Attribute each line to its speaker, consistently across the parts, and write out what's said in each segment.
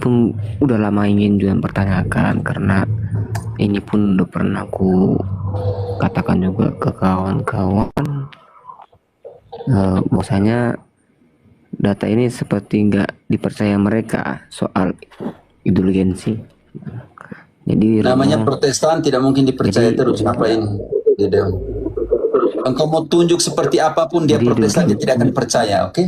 Speaker 1: pun udah lama ingin juga pertanyakan, karena ini pun udah pernah aku katakan juga ke kawan-kawan, bahwasanya data ini seperti nggak dipercaya mereka soal indulgensi. Jadi
Speaker 2: Namanya
Speaker 1: Romo,
Speaker 2: Protestan tidak mungkin dipercaya
Speaker 1: jadi
Speaker 2: terus. Apa ini, Gideon? Engkau mau tunjuk seperti apapun dia
Speaker 1: jadi
Speaker 2: Protestan, dia
Speaker 1: indulgensi.
Speaker 2: tidak akan percaya, oke?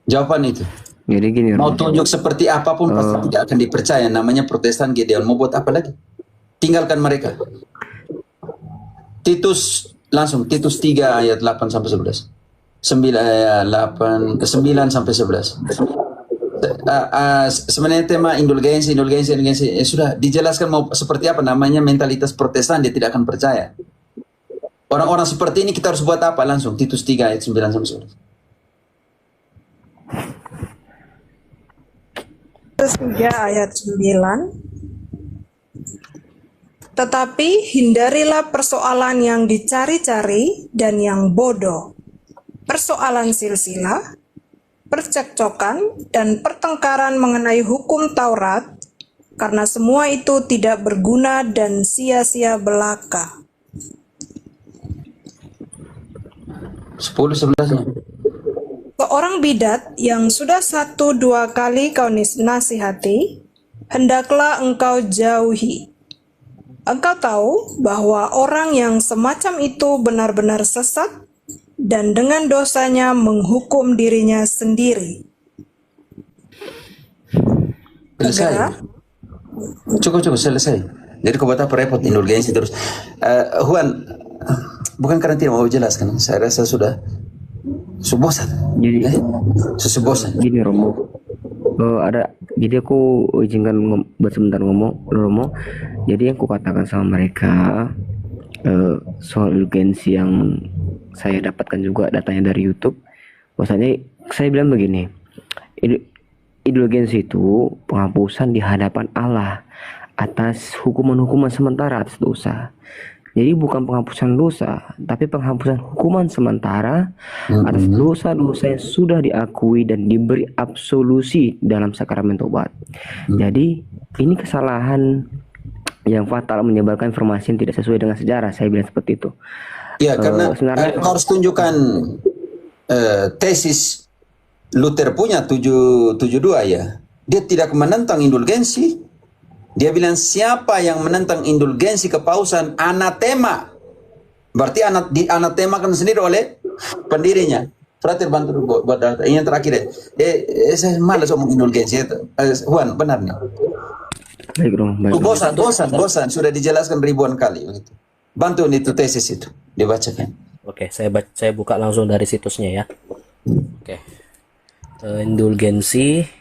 Speaker 2: Jawaban itu.
Speaker 1: Jadi gini
Speaker 2: Mau
Speaker 1: Romo,
Speaker 2: tunjuk seperti apapun pasti tidak akan dipercaya. Namanya Protestan, Gideon. Mau buat apa lagi? Tinggalkan mereka. Titus 3 ayat 8 sampai 11. 9 sampai 11. Sebenarnya tema indulgensi sudah dijelaskan mau seperti apa. Namanya mentalitas Protestan, dia tidak akan percaya. Orang-orang seperti ini kita harus buat apa? Langsung Titus 3 ayat 9 sampai 11.
Speaker 3: Titus 3 ayat 9. Tetapi hindarilah persoalan yang dicari-cari dan yang bodoh, persoalan silsilah, percekcokan, dan pertengkaran mengenai hukum Taurat, karena semua itu tidak berguna dan sia-sia belaka.
Speaker 2: 10-11.
Speaker 3: Seorang bidat yang sudah 1-2 kali kau nasihati, hendaklah engkau jauhi. Engkau tahu bahwa orang yang semacam itu benar-benar sesat dan dengan dosanya menghukum dirinya sendiri.
Speaker 2: Selesai. Cukup selesai. Jadi kau buat apa repot indulgensi terus? Juan, bukan karena tidak mau jelaskan. Saya rasa sudah bosan.
Speaker 1: Jadi
Speaker 2: bosan.
Speaker 1: gini Romo, jadi aku izinkan sebentar ngomong Romo. Jadi yang aku katakan sama mereka soal urgensi yang saya dapatkan juga datanya dari YouTube, bahwasanya saya bilang begini, indulgensi itu penghapusan di hadapan Allah atas hukuman-hukuman sementara atas dosa. Jadi bukan penghapusan dosa, tapi penghapusan hukuman sementara atas dosa-dosa yang sudah diakui dan diberi absolusi dalam sakramen tobat. Jadi ini kesalahan yang fatal menyebarkan informasi yang tidak sesuai dengan sejarah. Saya bilang seperti itu.
Speaker 2: Ya, karena
Speaker 1: sebenarnya
Speaker 2: harus tunjukkan tesis Luther punya 772 ya. Dia tidak menentang indulgensi. Dia bilang siapa yang menentang indulgensi kepausan anatema. Berarti anatemakan sendiri oleh pendirinya. Frater bantu buat data. Ini yang terakhir ya. Saya malas ngomong indulgensi itu. Juan, benar nih.
Speaker 1: Baik, baik.
Speaker 2: Bosan. Sudah dijelaskan ribuan kali. Begitu. Bantu itu tesis itu dibacakan.
Speaker 4: Oke, saya buka langsung dari situsnya ya. Oke. Indulgensi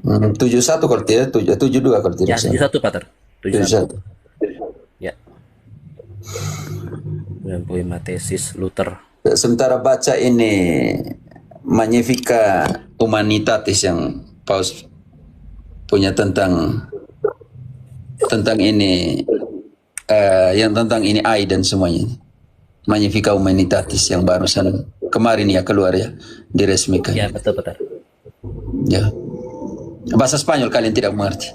Speaker 2: 71 kalau tidak, 72 kalau tidak.
Speaker 4: Ya, 71 Pater.
Speaker 2: 71.
Speaker 4: Ya. 95 tesis Luther.
Speaker 2: Sementara baca ini Magnifica Humanitatis yang Paus punya tentang ini yang tentang ini AI dan semuanya. Magnifica Humanitatis yang barusan kemarin ya keluar ya, diresmikan.
Speaker 4: Ya, betul.
Speaker 2: Ya. Bahasa Spanyol kalian tidak mengerti.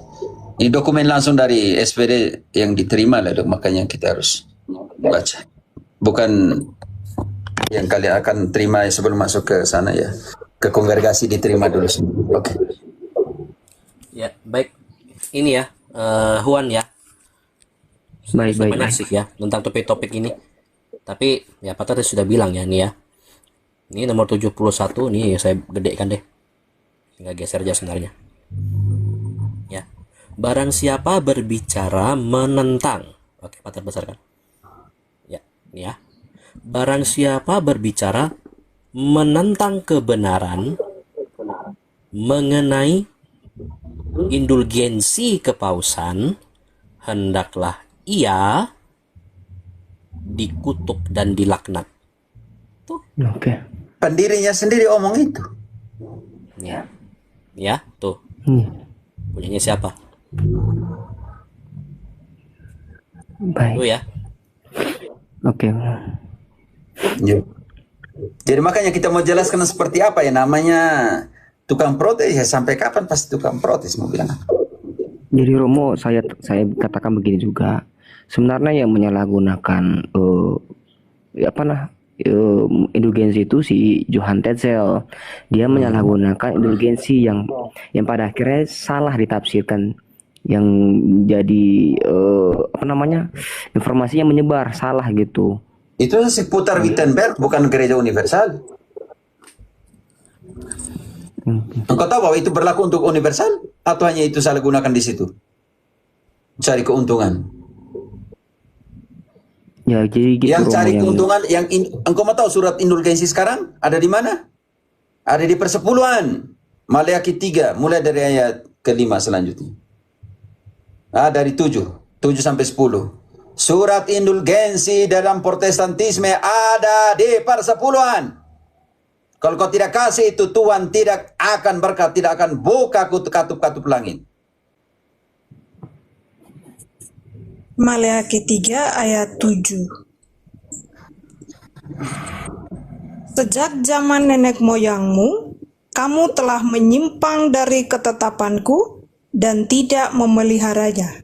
Speaker 2: Ini dokumen langsung dari SPD yang diterima lah, makanya kita harus baca. Bukan yang kalian akan terima sebelum masuk ke sana ya. Ke kongregasi diterima dulu. Oke.
Speaker 4: Ya, baik. Ini ya, Juan ya.
Speaker 1: Baik.
Speaker 4: Banyak sih ya tentang topik-topik ini. Tapi ya Pater sudah bilang ya nih ya. Ini nomor 71 nih saya gedekan deh. Tinggal geser aja sebenarnya. Ya. Barang siapa berbicara menentang. Oke, Pater besarkan. Ya, ini ya. Barang siapa berbicara menentang kebenaran mengenai indulgensi kepausan, hendaklah ia dikutuk dan dilaknat. Tuh.
Speaker 1: Oke.
Speaker 2: Pendirinya sendiri omong itu.
Speaker 4: Ya, tuh. Punyanya siapa?
Speaker 1: Baik.
Speaker 4: Tuh ya.
Speaker 1: Oke.
Speaker 2: Ya. Jadi makanya kita mau jelaskan seperti apa ya namanya tukang protes ya, sampai kapan pasti tukang protes mau bilang apa?
Speaker 1: Jadi Romo, saya katakan begini juga. Sebenarnya yang menyalahgunakan indulgensi itu si Johann Tetzel. Dia menyalahgunakan indulgensi yang pada akhirnya salah ditafsirkan, yang jadi informasinya menyebar salah gitu.
Speaker 2: Itu seputar Wittenberg, bukan gereja universal. Engkau tahu bahwa itu berlaku untuk universal atau hanya itu salah gunakan di situ? Cari keuntungan.
Speaker 1: Ya, jadi gitu
Speaker 2: Yang
Speaker 1: Romo,
Speaker 2: cari keuntungan, engkau mau tahu surat indulgensi sekarang ada di mana? Ada di persepuluhan. Maleakhi 3, mulai dari ayat ke-5 selanjutnya. Dari 7 sampai 10. Surat indulgensi dalam Protestantisme ada di persepuluhan. Kalau kau tidak kasih itu, Tuhan tidak akan berkat, tidak akan buka katup-katup langit.
Speaker 3: Maleakhi 3 ayat 7. Sejak zaman nenek moyangmu, kamu telah menyimpang dari ketetapanku dan tidak memeliharanya.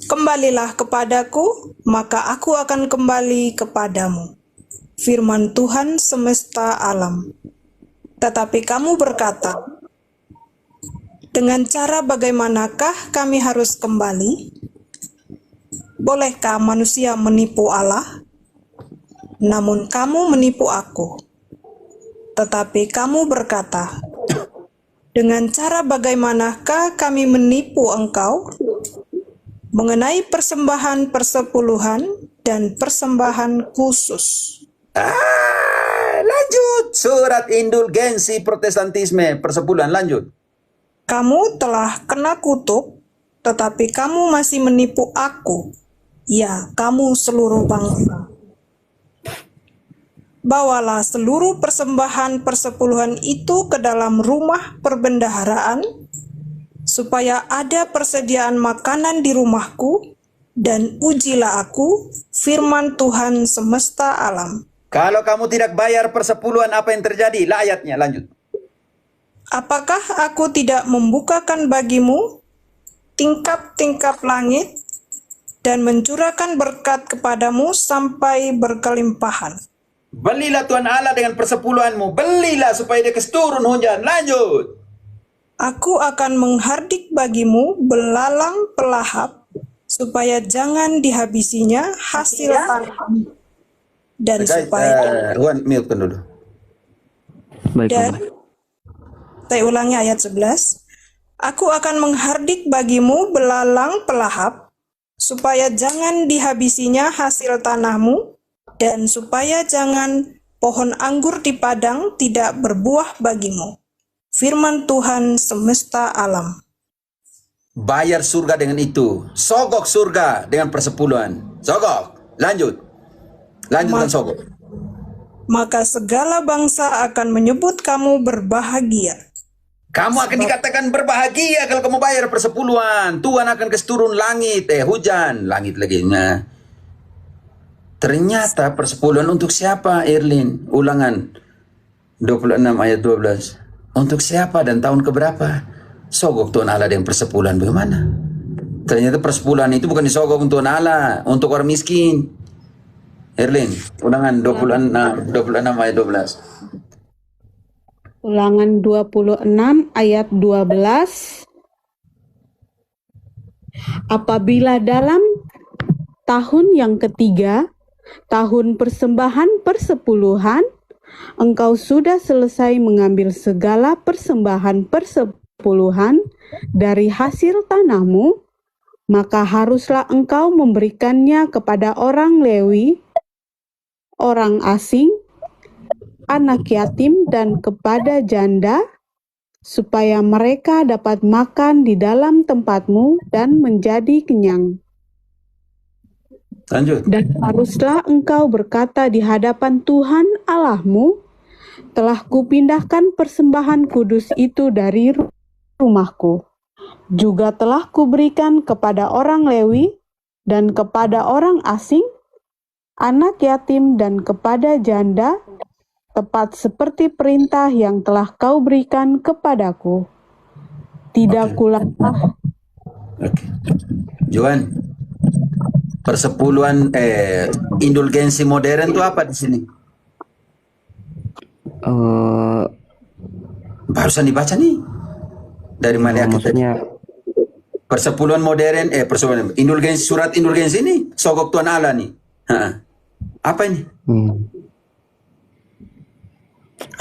Speaker 3: Kembalilah kepadaku, maka aku akan kembali kepadamu. Firman Tuhan semesta alam. Tetapi kamu berkata, dengan cara bagaimanakah kami harus kembali? Bolehkah manusia menipu Allah? Namun kamu menipu aku. Tetapi kamu berkata, dengan cara bagaimanakah kami menipu engkau? Mengenai persembahan persepuluhan dan persembahan khusus.
Speaker 2: Lanjut. Surat indulgensi Protestantisme persepuluhan, lanjut.
Speaker 3: Kamu telah kena kutuk, tetapi kamu masih menipu aku. Ya, kamu seluruh bangsa. Bawalah seluruh persembahan persepuluhan itu ke dalam rumah perbendaharaan, supaya ada persediaan makanan di rumahku, dan ujilah aku, firman Tuhan semesta alam.
Speaker 2: Kalau kamu tidak bayar persepuluhan, apa yang terjadi? Lah ayatnya, lanjut.
Speaker 3: Apakah aku tidak membukakan bagimu tingkap-tingkap langit dan mencurahkan berkat kepadamu sampai berkelimpahan?
Speaker 2: Belilah Tuhan Allah dengan persepuluhanmu. Belilah supaya dia turun hujan. Lanjut.
Speaker 3: Aku akan menghardik bagimu belalang pelahap, supaya jangan dihabisinya hasil tanam. Dan supaya
Speaker 2: mute dulu.
Speaker 1: Baik,
Speaker 3: dan
Speaker 1: Romo.
Speaker 3: saya ulangi ayat 11. Aku akan menghardik bagimu belalang pelahap, supaya jangan dihabisinya hasil tanahmu, dan supaya jangan pohon anggur di padang tidak berbuah bagimu. Firman Tuhan semesta alam.
Speaker 2: Bayar surga dengan itu. Sogok surga dengan persepuluhan. Sogok. Lanjut. Lanjutkan sogok.
Speaker 3: Maka segala bangsa akan menyebut kamu berbahagia.
Speaker 2: Kamu akan dikatakan berbahagia kalau kamu bayar persepuluhan. Tuhan akan turun langit, hujan. Langit lagi. Nah. Ternyata persepuluhan untuk siapa, Erlin? Ulangan 26 ayat 12. Untuk siapa dan tahun keberapa? Sogok Tuhan Allah dengan persepuluhan bagaimana? Ternyata persepuluhan itu bukan disogok untuk Tuhan Allah, untuk orang miskin. Erlin, ulangan 26 ayat 12.
Speaker 5: Ulangan 26 ayat 12. Apabila dalam tahun yang ketiga, tahun persembahan persepuluhan, engkau sudah selesai mengambil segala persembahan persepuluhan dari hasil tanahmu, maka haruslah engkau memberikannya kepada orang Lewi, orang asing, anak yatim, dan kepada janda, supaya mereka dapat makan di dalam tempatmu dan menjadi kenyang.
Speaker 2: Lanjut.
Speaker 5: Dan haruslah engkau berkata di hadapan Tuhan Allahmu, telah kupindahkan persembahan kudus itu dari rumahku. Juga telah kuberikan kepada orang Lewi dan kepada orang asing, anak yatim dan kepada janda, tepat seperti perintah yang telah kau berikan kepadaku. Tidak kulapah.
Speaker 2: Oke. Juan, persepuluhan indulgensi modern itu apa di sini?
Speaker 1: Eh,
Speaker 2: Barusan dibaca nih. Dari mana
Speaker 1: maksudnya
Speaker 2: persepuluhan modern, persepuluhan indulgensi, surat indulgensi ini sogok Tuhan Allah nih. Apa ini?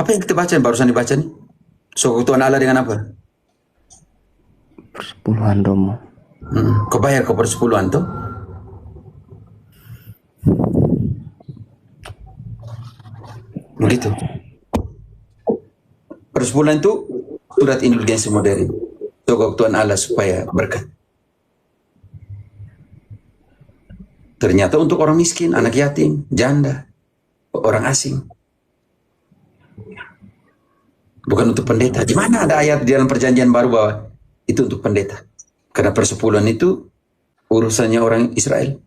Speaker 2: Apa yang kita baca barusan dibaca nih? Sogok Tuhan Allah dengan apa?
Speaker 1: persepuluhan Romo.
Speaker 2: Kau bayar kau persepuluhan tuh? Begitu. Persepuluhan itu surat indulgensi modern. Sogok Tuhan Allah supaya berkat. Ternyata untuk orang miskin, anak yatim, janda, orang asing. Bukan untuk pendeta. Di mana ada ayat di dalam perjanjian baru bahwa itu untuk pendeta? Karena persepuluhan itu urusannya orang Israel.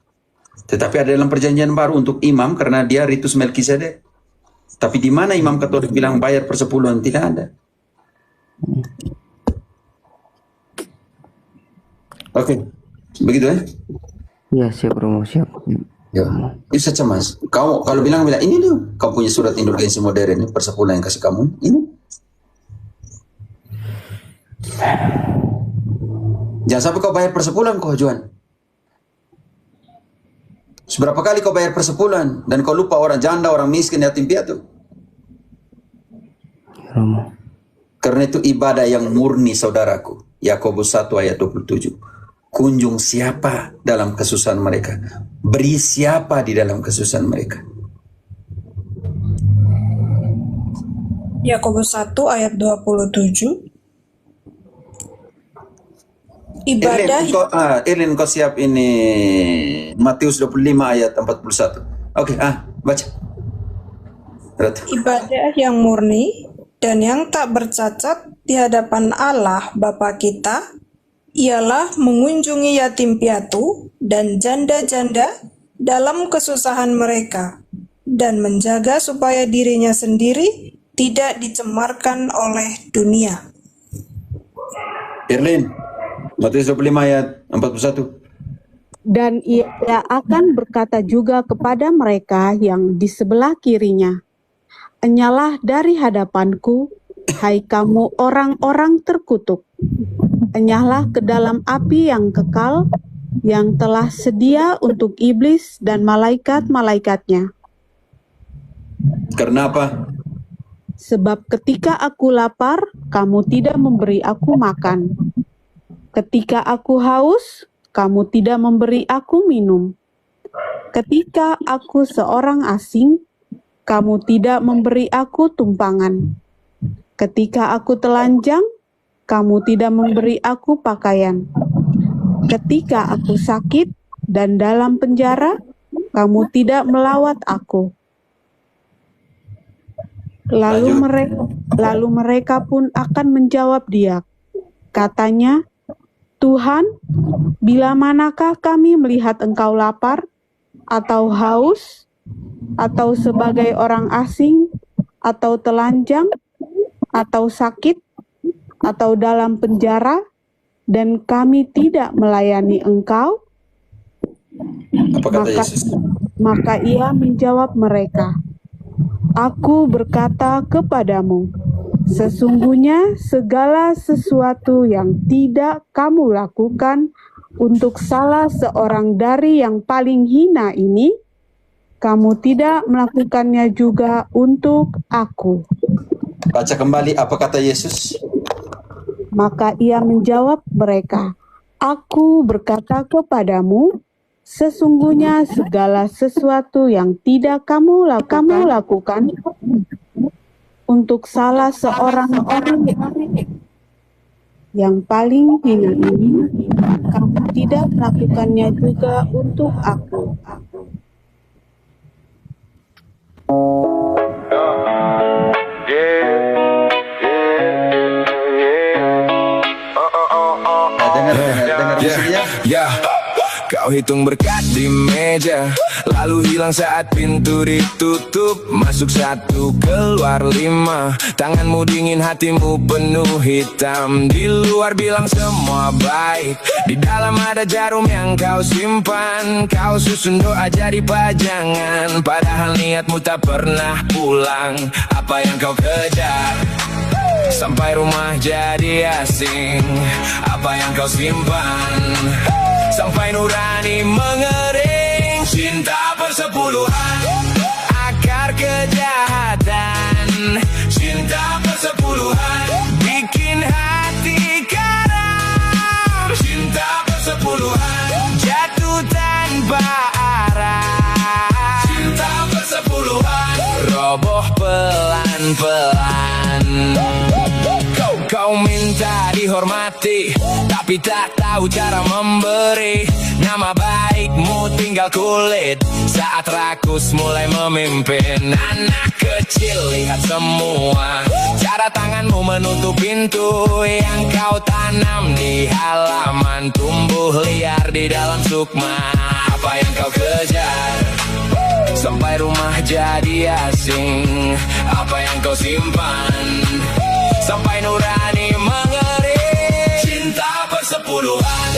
Speaker 2: Tetapi ada dalam perjanjian baru untuk imam karena dia ritus Melkisedek. Tapi di mana imam Katolik bilang bayar persepuluhan? Tidak ada. Oke, begitu ya?
Speaker 1: Ya siap Romo, siap.
Speaker 2: Ya, itu saja Mas. Kau kalau bilang ini loh, kau punya surat indulgensi modern ini persepuluhan yang kasih kamu ini. Jangan sampai kau bayar persepuluhan kau Juan. Seberapa kali kau bayar persepuluhan dan kau lupa orang janda, orang miskin, yatim piatu.
Speaker 1: Romo.
Speaker 2: Karena itu ibadah yang murni saudaraku. Yakobus 1 ayat 27. Kunjung siapa dalam kesusahan mereka, beri siapa di dalam kesusahan mereka.
Speaker 3: Yakobus 1 ayat 27. Ibadah
Speaker 2: Irlin kau siap ini Matius 25 ayat 41. Oke, baca. Ratu.
Speaker 3: Ibadah yang murni dan yang tak bercacat di hadapan Allah Bapa kita ialah mengunjungi yatim piatu dan janda-janda dalam kesusahan mereka dan menjaga supaya dirinya sendiri tidak dicemarkan oleh dunia.
Speaker 2: Irlin, Matius 25 ayat 41.
Speaker 5: Dan ia akan berkata juga kepada mereka yang di sebelah kirinya, "Enyalah dari hadapanku, hai kamu orang-orang terkutuk. Enyahlah ke dalam api yang kekal, yang telah sedia untuk iblis dan malaikat-malaikatnya.
Speaker 2: Karena apa?
Speaker 5: Sebab ketika aku lapar, kamu tidak memberi aku makan. Ketika aku haus, kamu tidak memberi aku minum. Ketika aku seorang asing, kamu tidak memberi aku tumpangan. Ketika aku telanjang, kamu tidak memberi aku pakaian. Ketika aku sakit dan dalam penjara, kamu tidak melawat aku." Lalu mereka pun akan menjawab dia. Katanya, "Tuhan, bila manakah kami melihat engkau lapar, atau haus, atau sebagai orang asing, atau telanjang, atau sakit, atau dalam penjara, dan kami tidak melayani engkau?"
Speaker 2: Apa kata Yesus?
Speaker 5: Maka ia menjawab mereka, "Aku berkata kepadamu, sesungguhnya segala sesuatu yang tidak kamu lakukan untuk salah seorang dari yang paling hina ini, kamu tidak melakukannya juga untuk aku."
Speaker 2: Baca kembali apa kata Yesus?
Speaker 5: Maka ia menjawab mereka, "Aku berkata kepadamu, sesungguhnya segala sesuatu yang tidak kamu lakukan untuk salah seorang orang yang paling hina ini, kamu tidak melakukannya juga untuk aku."
Speaker 2: Dengar musiknya.
Speaker 6: Ya, kau hitung berkat di meja, lalu hilang saat pintu ditutup. Masuk 1, keluar 5. Tanganmu dingin, hatimu penuh hitam. Di luar bilang semua baik, di dalam ada jarum yang kau simpan. Kau susun doa jadi pajangan, padahal niatmu tak pernah pulang. Apa yang kau kejar? Sampai rumah jadi asing. Apa yang kau simpan? Sampai nurani mengering. Cinta persepuluhan, akar kejahatan. Cinta persepuluhan, bikin hati karam. Cinta persepuluhan, jatuh tanpa arah. Cinta persepuluhan, roboh pelan-pelan. Kau minta dihormati, tapi tak tahu cara memberi. Nama baikmu tinggal kulit saat rakus mulai memimpin. Anak kecil lihat semua, cara tanganmu menutup pintu yang kau tanam di halaman, tumbuh liar di dalam sukma. Apa yang kau kejar? Sampai rumah jadi asing. Apa yang kau simpan? Sampai nurani mengering. Cinta persepuluhan,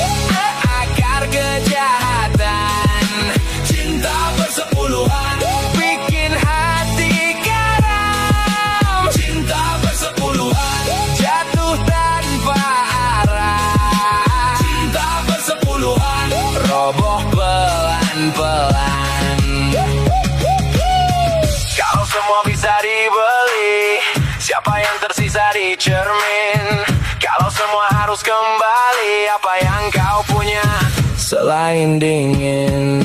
Speaker 6: akar kejahatan. Cinta persepuluhan, bikin hati karam. Cinta persepuluhan, jatuh tanpa arah. Cinta persepuluhan, roboh pelan-pelan. Kalau semua bisa dibeli, siapa yang tersisa di cermin? Kalau semua harus kembali, apa yang kau punya selain dingin?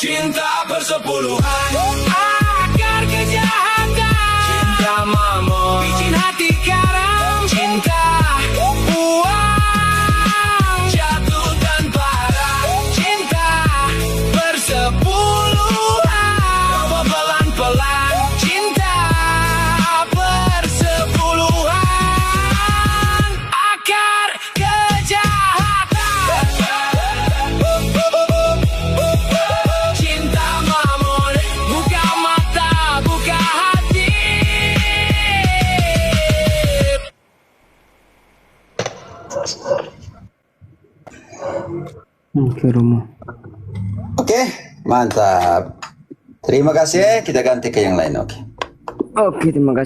Speaker 6: Cinta persepuluhan, akar kejahatan. Cinta mamon, bikin hati karam. Cinta uang, jatuh tanpa arah. Cinta persepuluhan, pelan-pelan. Cinta persepuluhan, akar kejahatan. Cinta mamon, buka mata, buka hati.
Speaker 1: Oke, Romo.
Speaker 2: Oke, mantap. Terima kasih. Kita ganti ke yang lain. Oke.
Speaker 1: Oke, terima kasih.